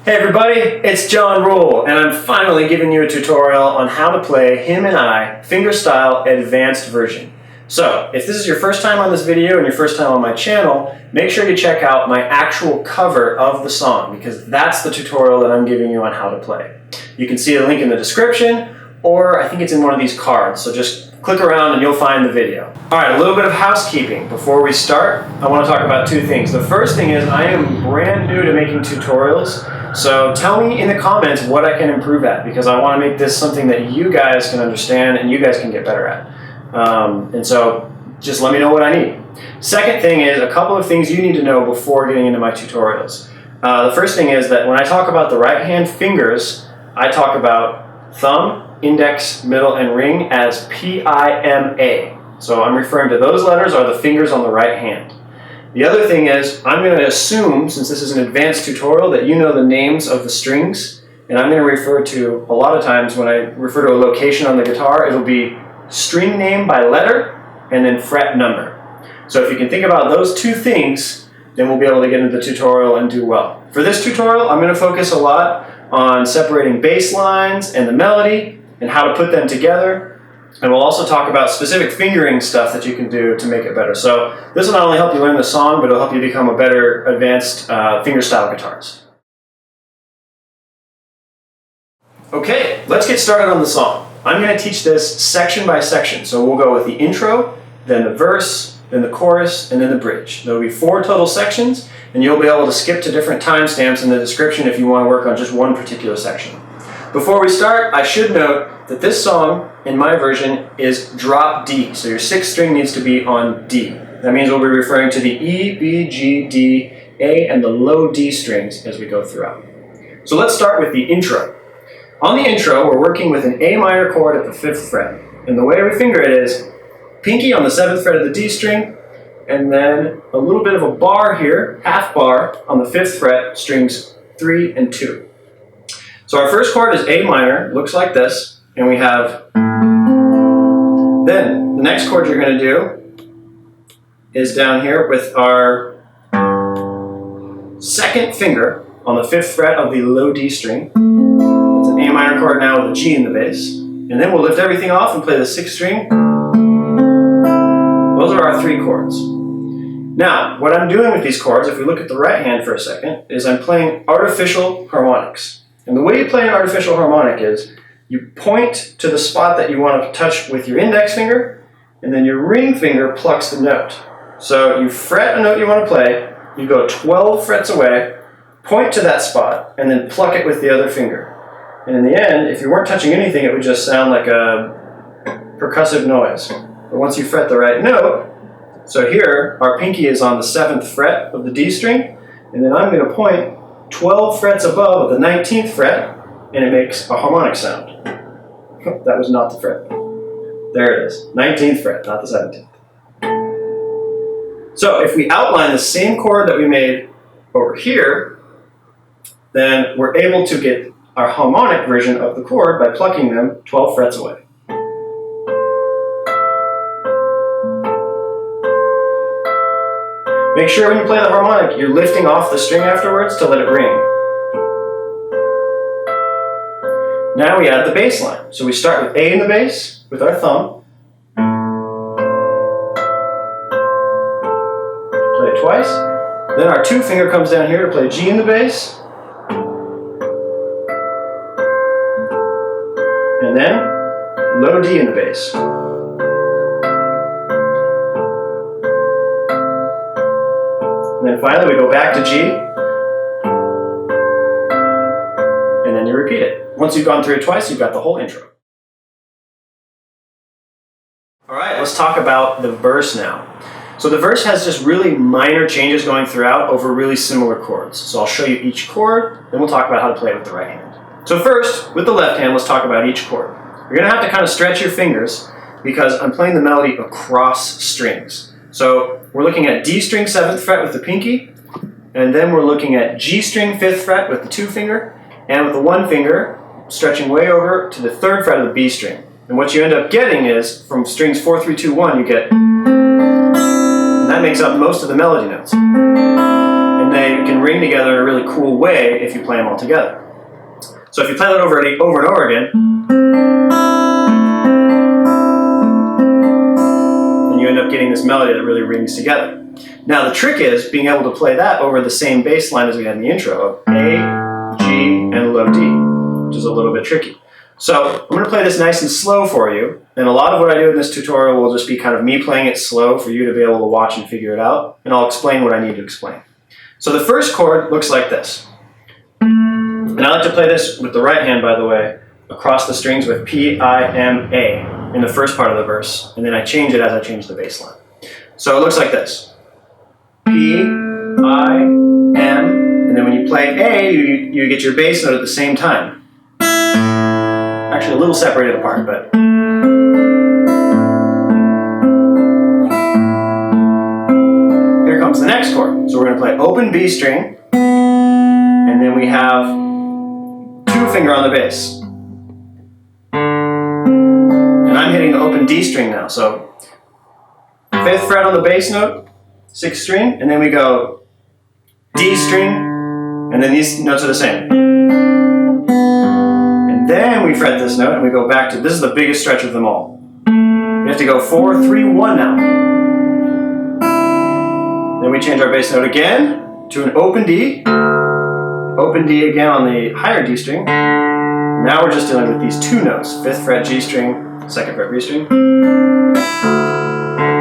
Hey everybody, it's John Rule, and I'm finally giving you a tutorial on how to play Him and I Fingerstyle Advanced version. So, if this is your first time on this video and your first time on my channel, make sure you check out my actual cover of the song, because that's the tutorial that I'm giving you on how to play. You can see a link in the description, or I think it's in one of these cards, so just click around and you'll find the video. Alright, a little bit of housekeeping. Before we start, I want to talk about two things. The first thing is I am brand new to making tutorials, so tell me in the comments what I can improve at, because I want to make this something that you guys can understand and you guys can get better at. And so just let me know what I need. Second thing is a couple of things you need to know before getting into my tutorials. The first thing is that when I talk about the right hand fingers, I talk about thumb, index, middle, and ring as P-I-M-A. So I'm referring to those letters are the fingers on the right hand. The other thing is I'm going to assume, since this is an advanced tutorial, that you know the names of the strings, and I'm going to refer to, a lot of times when I refer to a location on the guitar, it'll be string name by letter and then fret number. So if you can think about those two things, then we'll be able to get into the tutorial and do well. For this tutorial, I'm going to focus a lot on separating bass lines and the melody and how to put them together. And we'll also talk about specific fingering stuff that you can do to make it better. So this will not only help you learn the song, but it'll help you become a better advanced fingerstyle guitarist. Okay, let's get started on the song. I'm going to teach this section by section. So we'll go with the intro, then the verse, then the chorus, and then the bridge. There will be 4 total sections, and you'll be able to skip to different timestamps in the description if you want to work on just one particular section. Before we start, I should note that this song, in my version, is drop D. So your 6th string needs to be on D. That means we'll be referring to the E, B, G, D, A, and the low D strings as we go throughout. So let's start with the intro. On the intro, we're working with an A minor chord at the 5th fret. And the way we finger it is pinky on the 7th fret of the D string, and then a little bit of a bar here, half bar, on the 5th fret, strings 3 and 2. So our first chord is A minor, looks like this, and we have, then the next chord you're going to do is down here with our 2nd finger on the 5th fret of the low D string. It's an A minor chord now with a G in the bass. And then we'll lift everything off and play the 6th string. Those are our 3 chords. Now, what I'm doing with these chords, if we look at the right hand for a second, is I'm playing artificial harmonics. And the way you play an artificial harmonic is you point to the spot that you want to touch with your index finger, and then your ring finger plucks the note. So you fret a note you want to play, you go 12 frets away, point to that spot, and then pluck it with the other finger. And in the end, if you weren't touching anything, it would just sound like a percussive noise. But once you fret the right note, so here, our pinky is on the 7th fret of the D string, and then I'm going to point 12 frets above the 19th fret, and it makes a harmonic sound. That was not the fret. There it is. 19th fret, not the 17th. So if we outline the same chord that we made over here, then we're able to get our harmonic version of the chord by plucking them 12 frets away. Make sure when you play the harmonic, you're lifting off the string afterwards to let it ring. Now we add the bass line. So we start with A in the bass with our thumb. Play it twice. Then our 2 finger comes down here to play G in the bass. And then low D in the bass. And then finally we go back to G, and then you repeat it. Once you've gone through it twice, you've got the whole intro. Alright, let's talk about the verse now. So the verse has just really minor changes going throughout over really similar chords. So I'll show you each chord, then we'll talk about how to play it with the right hand. So first, with the left hand, let's talk about each chord. You're going to have to kind of stretch your fingers because I'm playing the melody across strings. So we're looking at D string 7th fret with the pinky, and then we're looking at G string 5th fret with the 2 finger, and with the 1 finger stretching way over to the 3rd fret of the B string. And what you end up getting is, from strings 4, 3, 2, 1, you get, and that makes up most of the melody notes. And they can ring together in a really cool way if you play them all together. So if you play that over and over again, then you end up getting this melody that really rings together. Now the trick is being able to play that over the same bass line as we had in the intro of A, G, and low D, which is a little bit tricky. So I'm going to play this nice and slow for you, and a lot of what I do in this tutorial will just be kind of me playing it slow for you to be able to watch and figure it out, and I'll explain what I need to explain. So the first chord looks like this. And I like to play this with the right hand, by the way, across the strings with P, I, M, A in the first part of the verse, and then I change it as I change the bass line. So it looks like this. P, I, M, and then when you play A, you get your bass note at the same time. Actually a little separated apart, but here comes the next chord. So we're going to play open B string, and then we have 2-finger on the bass. And I'm hitting the open D string now, so 5th fret on the bass note, 6th string, and then we go D string, and then these notes are the same. And then we fret this note, and we go back to, this is the biggest stretch of them all. We have to go 4, 3, 1 now. Then we change our bass note again to an open D again on the higher D string. Now we're just dealing with these 2 notes, 5th fret G string, 2nd fret B string.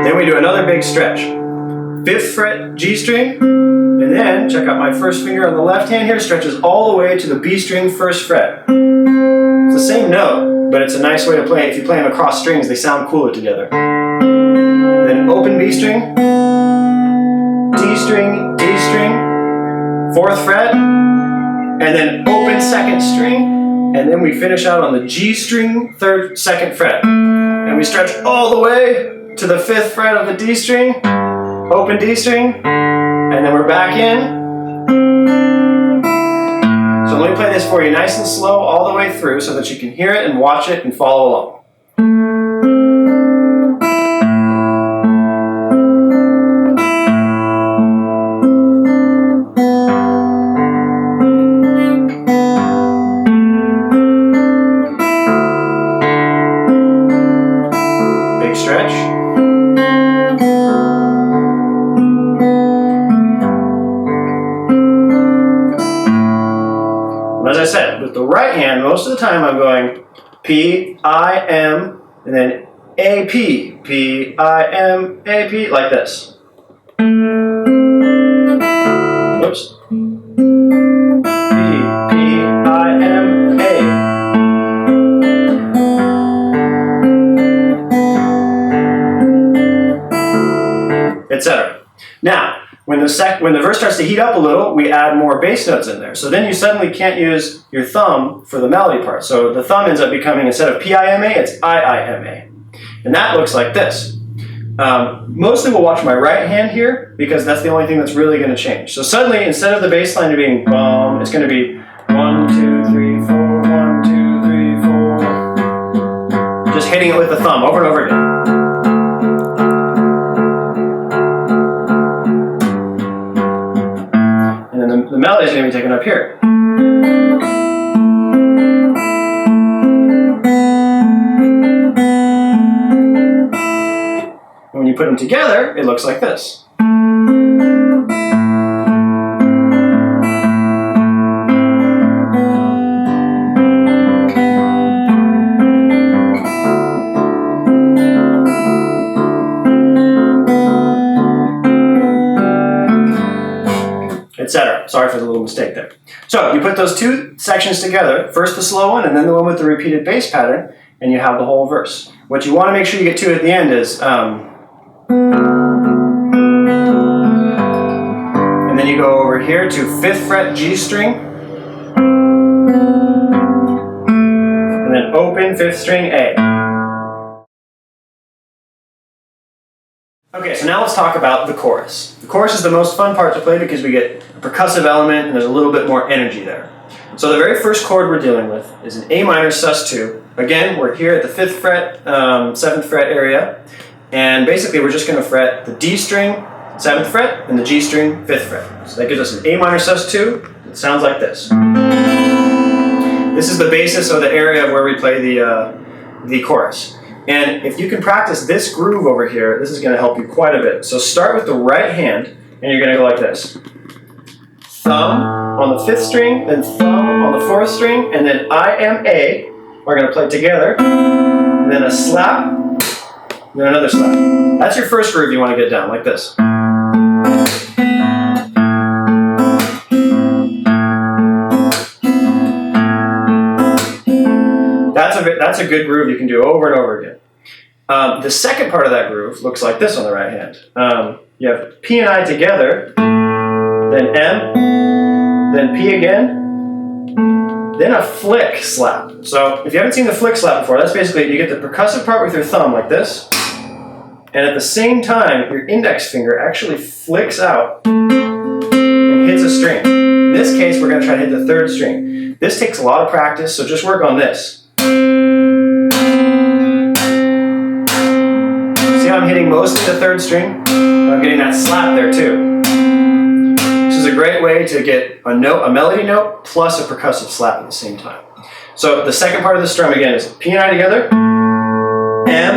Then we do another big stretch. 5th fret G string, and then check out my first finger on the left hand here, stretches all the way to the B string 1st fret. It's the same note, but it's a nice way to play it. If you play them across strings, they sound cooler together. Then open B string, D string, D string, 4th fret, and then open 2nd string, and then we finish out on the G string, 2nd fret. And we stretch all the way to the 5th fret of the D string, open D string, and then we're back in. So let me play this for you nice and slow all the way through so that you can hear it and watch it and follow along. Big stretch. As I said, with the right hand, most of the time I'm going P, I, M, and then A, P, P, I, M, A, P, like this. Oops. P, P, I, M, A. Etc. Now, when the verse starts to heat up a little, we add more bass notes in there. So then you suddenly can't use your thumb for the melody part. So the thumb ends up becoming, instead of P-I-M-A, it's I-I-M-A. And that looks like this. Mostly we'll watch my right hand here, because that's the only thing that's really going to change. So suddenly, instead of the bass line being bum, it's going to be 1, 2, 3, 4, 1, 2, 3, 4. Just hitting it with the thumb over and over again. The melody is going to be taken up here. And when you put them together, it looks like this. Etc. Sorry for the little mistake there. So you put those 2 sections together, first the slow one and then the one with the repeated bass pattern, and you have the whole verse. What you want to make sure you get to at the end is, and then you go over here to 5th fret G string, and then open 5th string A. Okay, so now let's talk about the chorus. The chorus is the most fun part to play because we get a percussive element and there's a little bit more energy there. So the very first chord we're dealing with is an A minor sus2. Again, we're here at the 5th fret, 7th fret area, and basically we're just going to fret the D string, 7th fret, and the G string, 5th fret. So that gives us an A minor sus2. It sounds like this. This is the basis of the area of where we play the chorus. And if you can practice this groove over here, this is going to help you quite a bit. So start with the right hand, and you're going to go like this. Thumb on the 5th string, then thumb on the 4th string, and then I am A. We're going to play together, and then a slap, then another slap. That's your first groove you want to get down, like this. That's a good groove you can do over and over again. The second part of that groove looks like this on the right hand. You have P and I together, then M, then P again, then a flick slap. So if you haven't seen the flick slap before, that's basically you get the percussive part with your thumb like this, and at the same time your index finger actually flicks out and hits a string. In this case, we're going to try to hit the 3rd string. This takes a lot of practice, so just work on this. See how I'm hitting mostly the 3rd string? But I'm getting that slap there too. This is a great way to get a note, a melody note, plus a percussive slap at the same time. So the second part of the strum again is P and I together, M,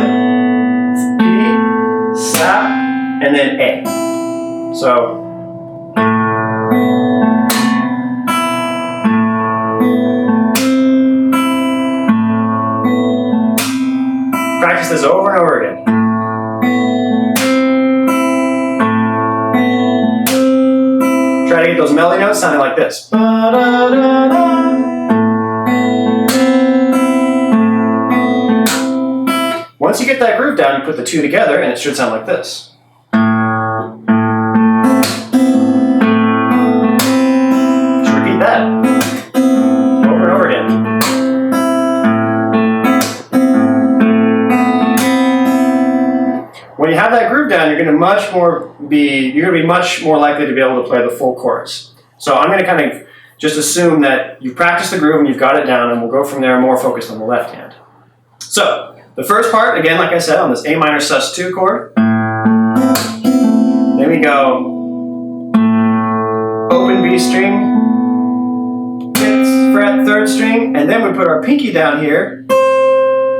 P, slap, and then A. So practice this over and over again. Try to get those melody notes sounding like this. Once you get that groove down, you put the 2 together and it should sound like this. Just repeat that over and over again. When you have that groove down, you're going to be much more likely to be able to play the full chorus. So I'm going to kind of just assume that you've practiced the groove and you've got it down, and we'll go from there more focused on the left hand. So the first part, again, like I said, on this A minor sus2 chord. Then we go open B string, 5th fret, 3rd string, and then we put our pinky down here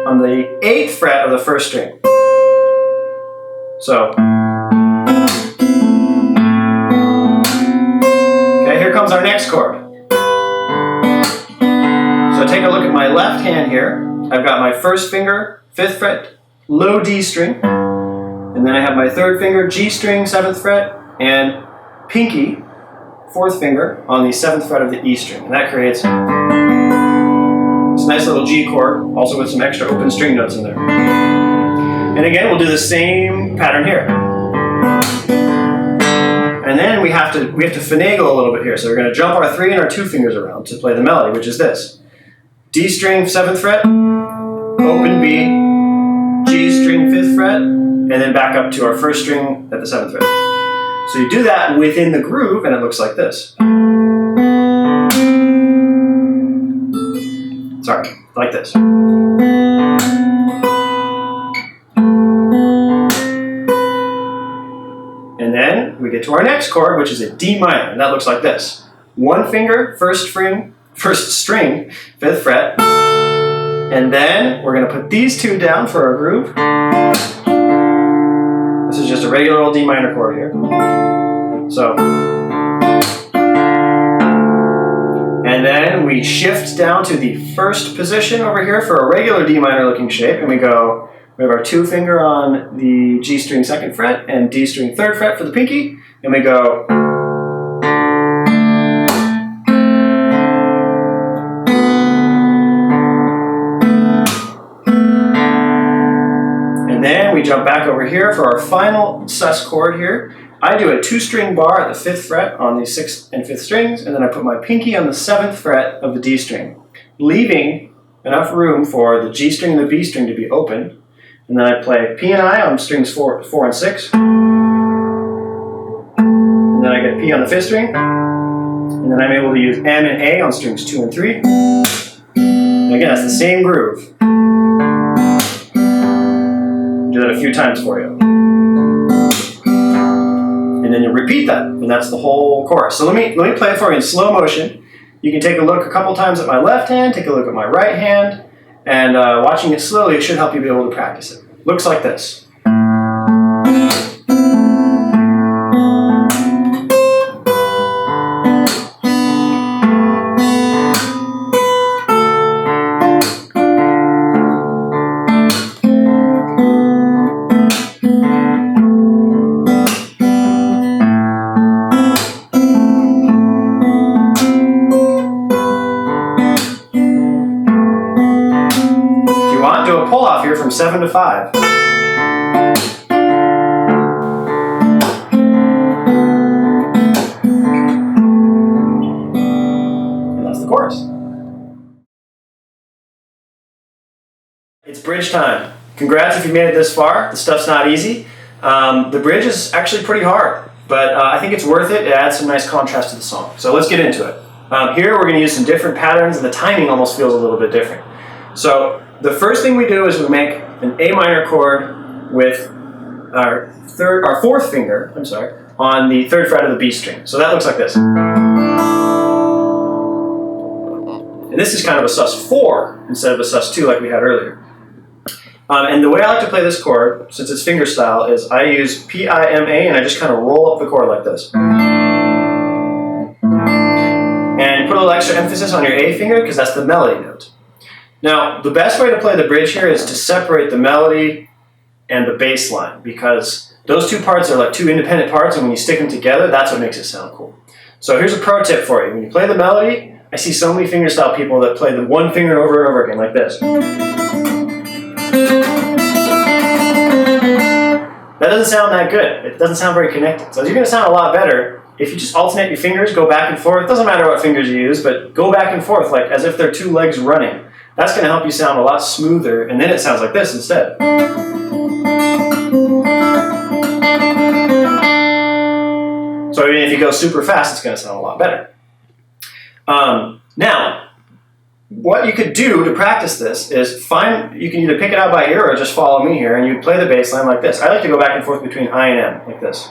on the 8th fret of the 1st string. So, okay, here comes our next chord. So take a look at my left hand here. I've got my 1st finger, 5th fret, low D string, and then I have my 3rd finger, G string, 7th fret, and pinky, 4th finger, on the 7th fret of the E string. And that creates this nice little G chord, also with some extra open string notes in there. And again, we'll do the same pattern here. And then we have to finagle a little bit here. So we're going to jump our 3 and our 2 fingers around to play the melody, which is this. D string, 7th fret, open B, G string, 5th fret, and then back up to our 1st string at the 7th fret. So you do that within the groove, and it looks like this. Sorry, like this. And then we get to our next chord, which is a D minor, and that looks like this. 1 finger, 1st string, 5th fret, and then we're going to put these 2 down for our groove. This is just a regular old D minor chord here. So, and then we shift down to the 1st position over here for a regular D minor looking shape, and we have our 2 finger on the G string 2nd fret and D string 3rd fret for the pinky, and we go. And then we jump back over here for our final sus chord here. I do a 2-string bar at the 5th fret on the 6th and 5th strings, and then I put my pinky on the 7th fret of the D string, leaving enough room for the G string and the B string to be open. And then I play P and I on strings 4 and 6. And then I get P on the 5th string. And then I'm able to use M and A on strings 2 and 3. And again, that's the same groove. Do that a few times for you. then you repeat that, and that's the whole chorus. So let me play it for you in slow motion. You can take a look a couple times at my left hand, take a look at my right hand, and watching it slowly should help you be able to practice it. Looks like this. Do a pull off here from 7 to 5. And that's the chorus. It's bridge time. Congrats if you made it this far. The stuff's not easy. The bridge is actually pretty hard, but I think it's worth it. It adds some nice contrast to the song. So let's get into it. Here we're going to use some different patterns, and the timing almost feels a little bit different. So the first thing we do is we make an A minor chord with our fourth finger, on the 3rd fret of the B string. So that looks like this. And this is kind of a sus4 instead of a sus2 like we had earlier. And the way I like to play this chord, since it's fingerstyle, is I use P-I-M-A and I just kind of roll up the chord like this. And put a little extra emphasis on your A finger because that's the melody note. Now, the best way to play the bridge here is to separate the melody and the bass line, because those two parts are like two independent parts, and when you stick them together, that's what makes it sound cool. So here's a pro tip for you. When you play the melody, I see so many fingerstyle people that play the one finger over and over again, like this. That doesn't sound that good. It doesn't sound very connected. So you're going to sound a lot better if you just alternate your fingers, go back and forth. It doesn't matter what fingers you use, but go back and forth, like as if they're two legs running. That's going to help you sound a lot smoother, and then it sounds like this instead. So even if you go super fast, it's going to sound a lot better. Now, what you could do to practice this is you can either pick it out by ear or just follow me here, and you play the bass line like this. I like to go back and forth between I and M, like this.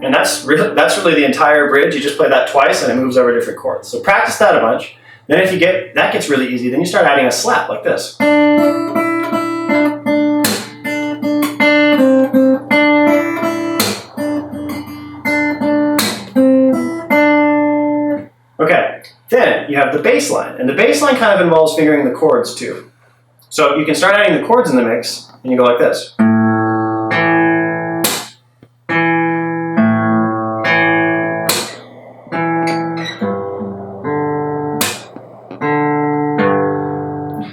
And that's really the entire bridge. You just play that twice and it moves over different chords. So practice that a bunch. Then if that gets really easy, then you start adding a slap like this. Okay, then you have the bass line. And the bass line kind of involves fingering the chords too. So you can start adding the chords in the mix and you go like this.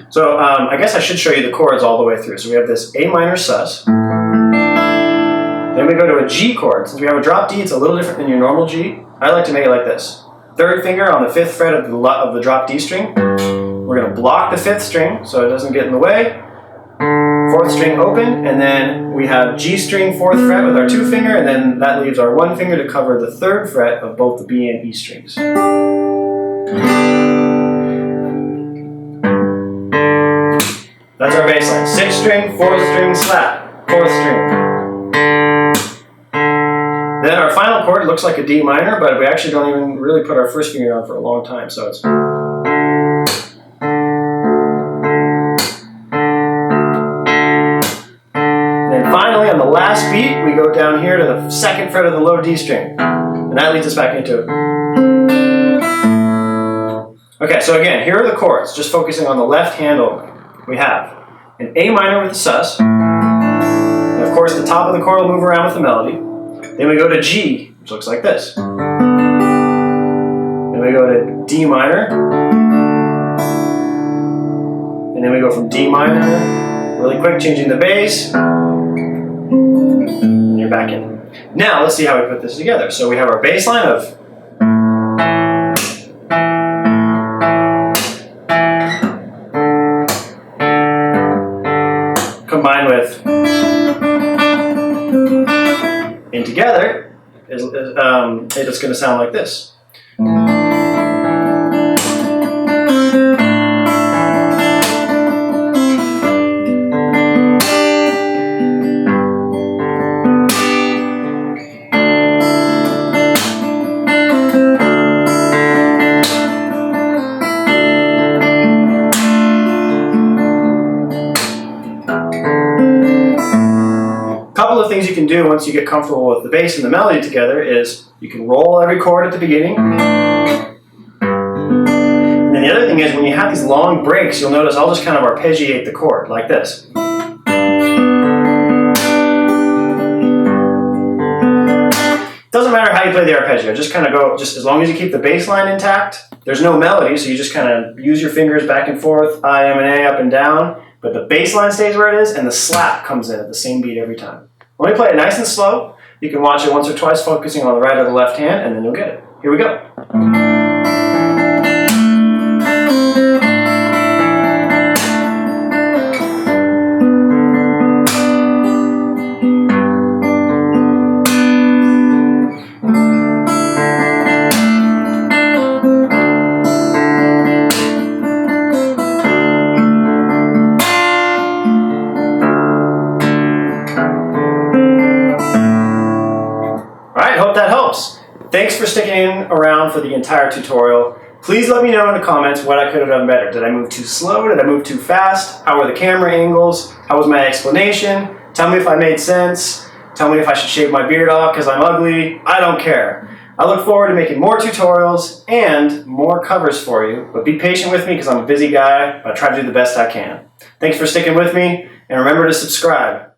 So I guess I should show you the chords all the way through. So we have this A minor sus. Then we go to a G chord. Since we have a drop D, it's a little different than your normal G. I like to make it like this. 3rd finger on the 5th fret of the drop D string. We're going to block the 5th string so it doesn't get in the way. 4th string open, and then we have G string 4th fret with our 2 finger, and then that leaves our 1 finger to cover the 3rd fret of both the B and E strings. That's our bass line. 6th string, 4th string, slap, 4th string. Then our final chord looks like a D minor, but we actually don't even really put our 1st finger on for a long time, so it's... And then finally, on the last beat, we go down here to the 2nd fret of the low D string. And that leads us back into it. Okay, so again, here are the chords, just focusing on the left hand only. We have an A minor with the sus, and of course the top of the chord will move around with the melody. Then we go to G, which looks like this. Then we go to D minor, and then we go from D minor, really quick, changing the bass, and you're back in. Now let's see how we put this together. So we have our bass line of combined with and together it's going to sound like this. can do once you get comfortable with the bass and the melody together is you can roll every chord at the beginning. And then the other thing is when you have these long breaks, you'll notice I'll just kind of arpeggiate the chord like this. Doesn't matter how you play the arpeggio, just kind of go, just as long as you keep the bass line intact. There's no melody, so you just kind of use your fingers back and forth, I, M, and A, up and down, but the bass line stays where it is, and the slap comes in at the same beat every time. Let me play it nice and slow. You can watch it once or twice, focusing on the right or the left hand, and then you'll get it. Here we go. Hope that helps. Thanks for sticking around for the entire tutorial. Please let me know in the comments what I could have done better. Did I move too slow? Did I move too fast? How were the camera angles? How was my explanation? Tell me if I made sense. Tell me if I should shave my beard off because I'm ugly. I don't care. I look forward to making more tutorials and more covers for you, but be patient with me because I'm a busy guy, but I try to do the best I can. Thanks for sticking with me, and remember to subscribe.